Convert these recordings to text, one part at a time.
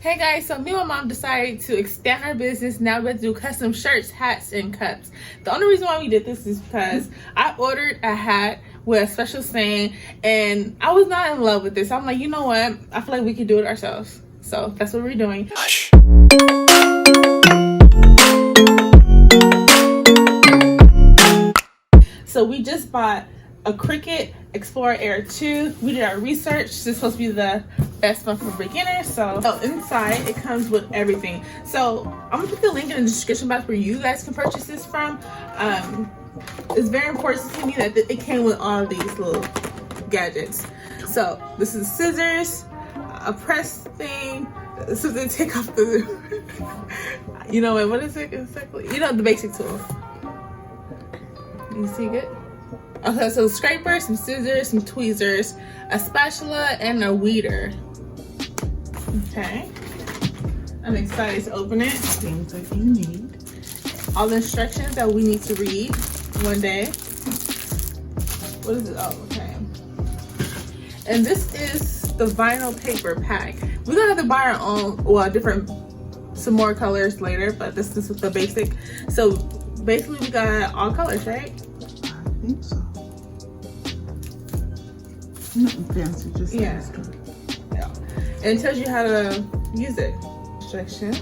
Hey guys, so me and my mom decided to expand our business. Now we're going to do custom shirts, hats, and cups. The only reason why we did this is because I ordered a hat with a special saying and I was not in love with this. I'm like, you know what? I feel like we could do it ourselves. So that's what we're doing. Hush. So we just bought a Cricut Explore Air 2. We did our research. This is supposed to be the best one for beginners. So inside it comes with everything. So I'm gonna put the link in the description box where you guys can purchase this from. It's very important to me that it came with all of these little gadgets. So this is scissors, a press thing. This is to take off the you know what is it exactly? You know, the basic tool. You see it? Okay, so scraper, some scissors, some tweezers, a spatula, and a weeder. Okay. I'm excited to open it. Things that you need. All the instructions that we need to read one day. What is it? Oh, okay. And this is the vinyl paper pack. We're gonna have to buy our own, well, some more colors later, but this is the basic. So basically we got all colors, right? I think so. Nothing fancy, just yeah. And it tells you how to use it. Instructions.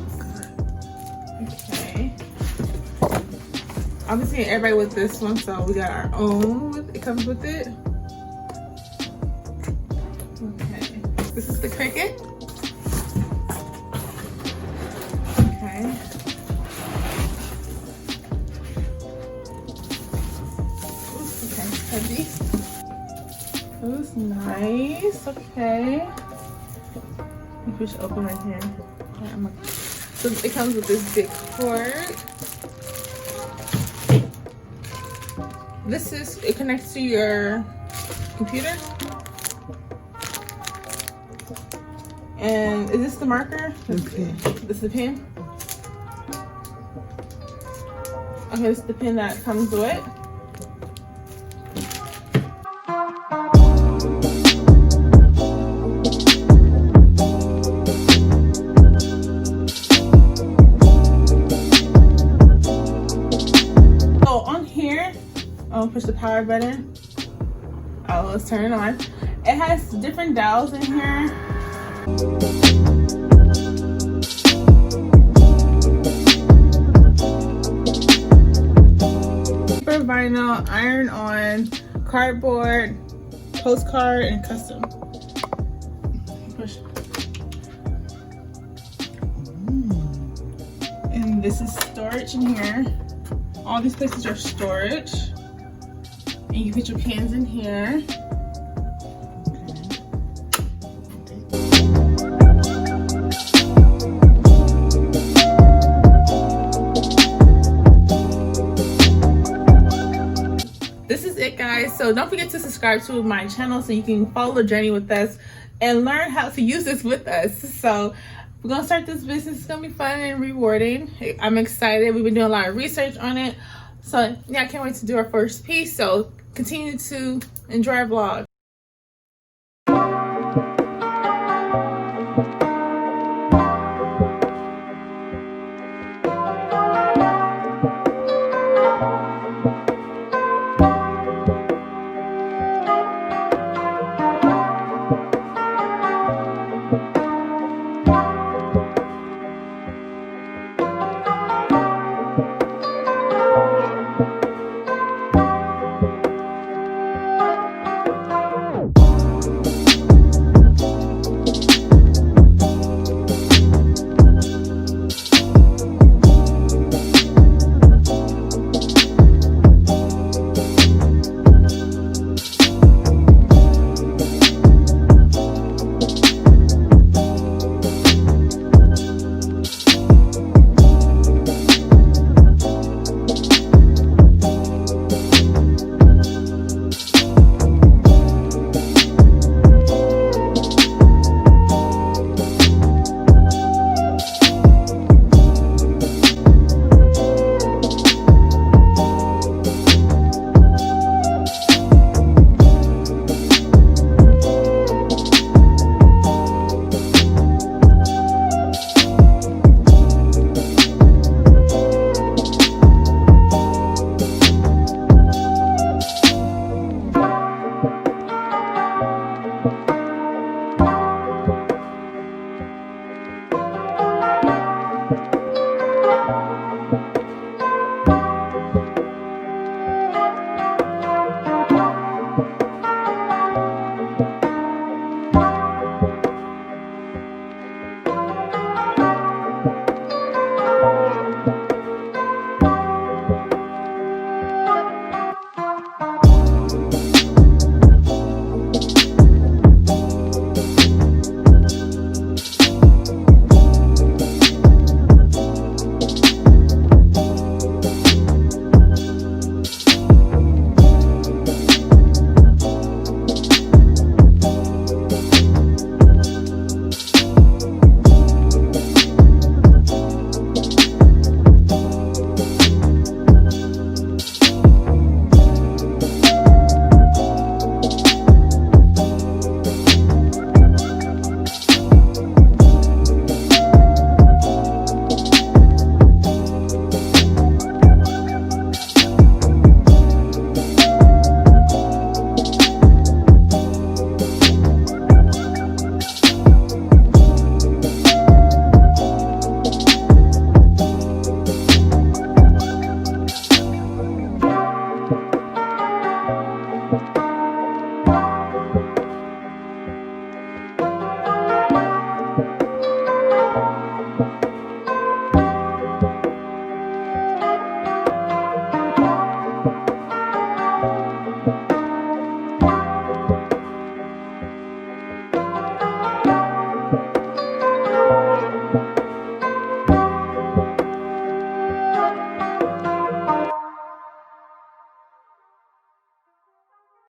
Okay. Obviously everybody with this one, so we got our own. It comes with it. Okay. This is the Cricut. Okay. Ooh, okay, heavy. That was nice. Okay. I think we should open right here. So it comes with this big cord. It connects to your computer. And is this the marker? Okay. This is the pen? Okay, this is the pen that comes with it. Push the power button. Oh, let's turn it on. It has different dials in here. Paper, vinyl, iron on, cardboard, postcard, and custom. Push. And this is storage in here. All these places are storage. And you put your pens in here. This is it, guys. So don't forget to subscribe to my channel so you can follow the journey with us and learn how to use this with us. So we're gonna start this business. It's gonna be fun and rewarding. I'm excited. We've been doing a lot of research on it. So yeah, I can't wait to do our first piece. So continue to enjoy our vlog.